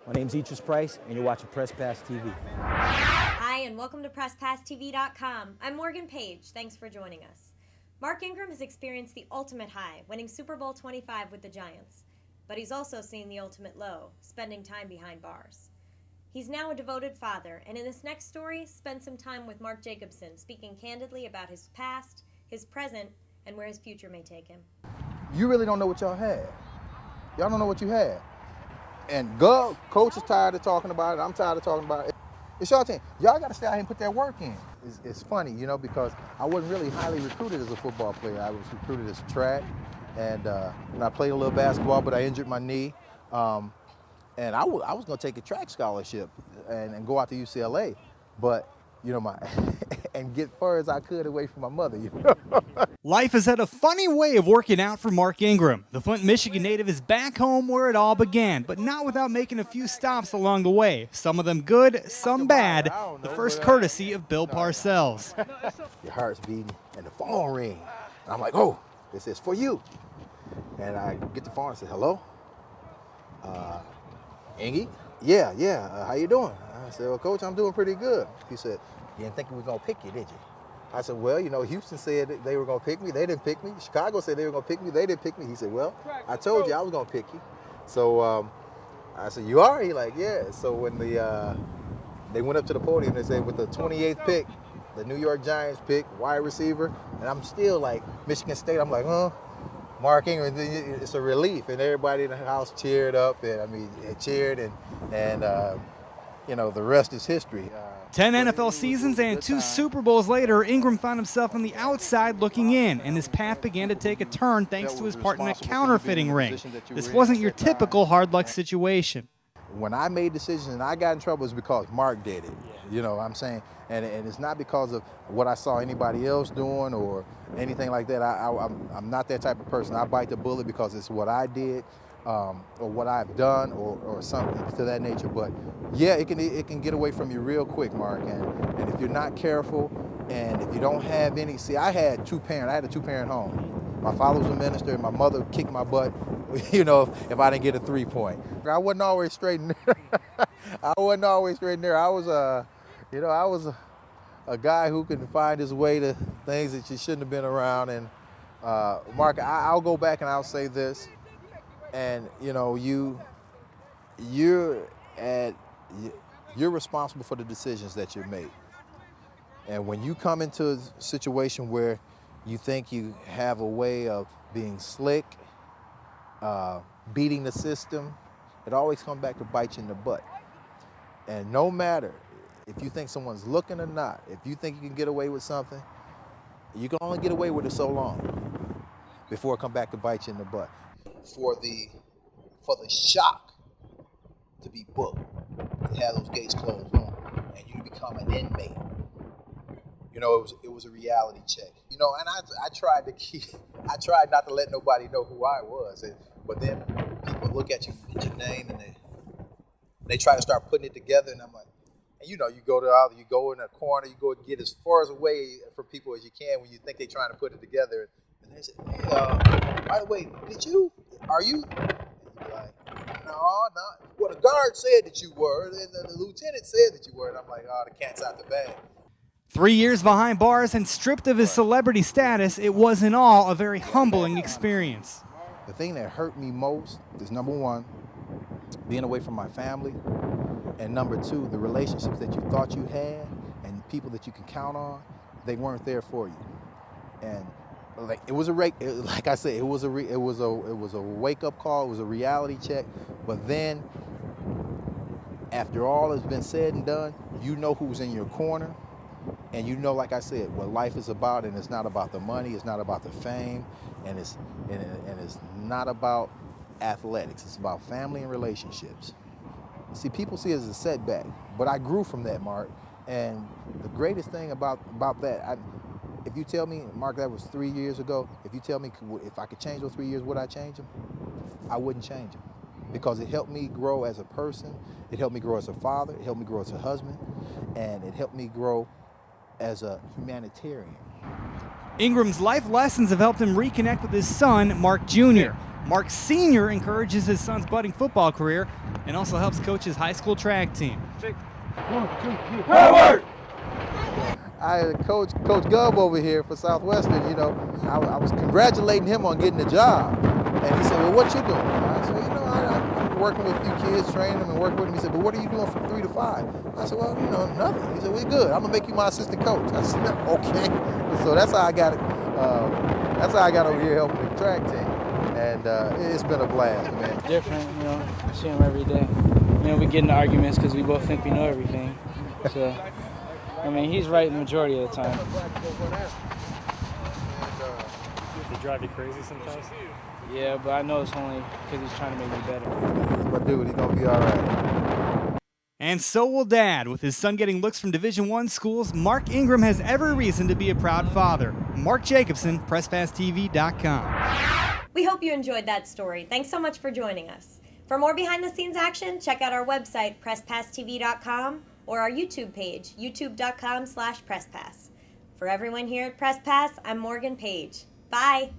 My name's Idris Price, and you're watching Presspass TV. Hi, and welcome to PressPassTV.com. I'm Morgan Page. Thanks for joining us. Mark Ingram has experienced the ultimate high, winning Super Bowl 25 with the Giants. But he's also seen the ultimate low, spending time behind bars. He's now a devoted father, and in this next story, spent some time with Mark Jacobson, speaking candidly about his past, his present, and where his future may take him. You really don't know what y'all had. Y'all don't know what you had. And coach is tired of talking about it. I'm tired of talking about it. It's y'all team. Y'all got to stay out here and put that work in. It's funny, you know, because I wasn't really highly recruited as a football player. I was recruited as a track, and I played a little basketball, but I injured my knee. And I was going to take a track scholarship and go out to UCLA, but you know, and get far as I could away from my mother. You know? Life has had a funny way of working out for Mark Ingram. The Flint, Michigan native is back home where it all began, but not without making a few stops along the way. Some of them good, some bad. The first courtesy of Bill Parcells. Your heart's beating and the phone rings. And I'm like, oh, this is for you. And I get the phone and say, hello? Ingy? Yeah, how you doing? I said, well, Coach, I'm doing pretty good. He said, you didn't think we were going to pick you, did you? I said, well, you know, Houston said they were going to pick me. They didn't pick me. Chicago said they were going to pick me. They didn't pick me. He said, well, I told you I was going to pick you. So I said, you are? He like, yeah. So when they went up to the podium, they said, with the 28th pick, the New York Giants pick, wide receiver, and I'm still like, Michigan State, I'm like, Mark Ingram, it's a relief. And everybody in the house cheered up, and I mean, it cheered, and you know, the rest is history. 10 NFL seasons and 2 Super Bowls later, Ingram found himself on the outside looking in, and his path began to take a turn thanks to his part in a counterfeiting ring. This wasn't your typical hard luck situation. When I made decisions and I got in trouble, it's because Mark did it. You know what I'm saying? And it's not because of what I saw anybody else doing or anything like that. I'm not that type of person. I bite the bullet because it's what I did. Or what I've done, or something to that nature. But yeah, it can get away from you real quick, Mark. And if you're not careful, and if you don't have any, see, I had a 2-parent home. My father was a minister, and my mother kicked my butt. You know, if I didn't get a 3-point, I wasn't always straight in there. I wasn't always straight in there. I was a guy who could find his way to things that you shouldn't have been around. And Mark, I'll go back and I'll say this. And you know, you're responsible for the decisions that you make. And when you come into a situation where you think you have a way of being slick, beating the system, it always comes back to bite you in the butt. And no matter if you think someone's looking or not, if you think you can get away with something, you can only get away with it so long before it comes back to bite you in the butt. For the shock to be booked, to have those gates closed on, and you become an inmate. You know, it was a reality check. You know, and I tried not to let nobody know who I was. But then people look at you, get your name, and they try to start putting it together, and I'm like, and you know, you go in a corner, you go get as far as away from people as you can when you think they're trying to put it together. And they say, hey, by the way, are you? And you're like, no. Well, the guard said that you were, and the lieutenant said that you were. And I'm like, oh, the cat's out the bag. 3 years behind bars and stripped of his celebrity status, it was in all a very humbling experience. The thing that hurt me most is, number one, being away from my family, and number two, the relationships that you thought you had and people that you can count on, they weren't there for you. And like it was like I said, it was a wake-up call. It was a reality check. But then, after all has been said and done, you know who's in your corner, and you know, like I said, what life is about. And it's not about the money. It's not about the fame, and it's not about athletics. It's about family and relationships. See, people see it as a setback, but I grew from that, Mark. And the greatest thing about that, if you tell me, Mark, that was 3 years ago, if you tell me if I could change those 3 years, would I change them? I wouldn't change them, because it helped me grow as a person, it helped me grow as a father, it helped me grow as a husband, and it helped me grow as a humanitarian. Ingram's life lessons have helped him reconnect with his son, Mark Jr. Mark Sr. encourages his son's budding football career and also helps coach his high school track team. Coach Gov over here for Southwestern, you know, I was congratulating him on getting the job. And he said, well, what you doing? I said, you know, I'm working with a few kids, training them and working with them. He said, but what are you doing from 3 to 5? I said, well, you know, nothing. He said, well, good. I'm going to make you my assistant coach. I said, okay. So that's how I got it. That's how I got over here helping the track team. And it's been a blast, man. Different, you know, I see him every day. You know, we get into arguments because we both think we know everything. So, I mean, he's right the majority of the time. They drive you crazy sometimes? Yeah, but I know it's only because he's trying to make me better. But dude, he's going to be all right. And so will Dad. With his son getting looks from Division I schools, Mark Ingram has every reason to be a proud father. Mark Jacobson, PressPassTV.com. We hope you enjoyed that story. Thanks so much for joining us. For more behind-the-scenes action, check out our website, PressPassTV.com, or our YouTube page, youtube.com/PressPass. For everyone here at Press Pass, I'm Morgan Page. Bye.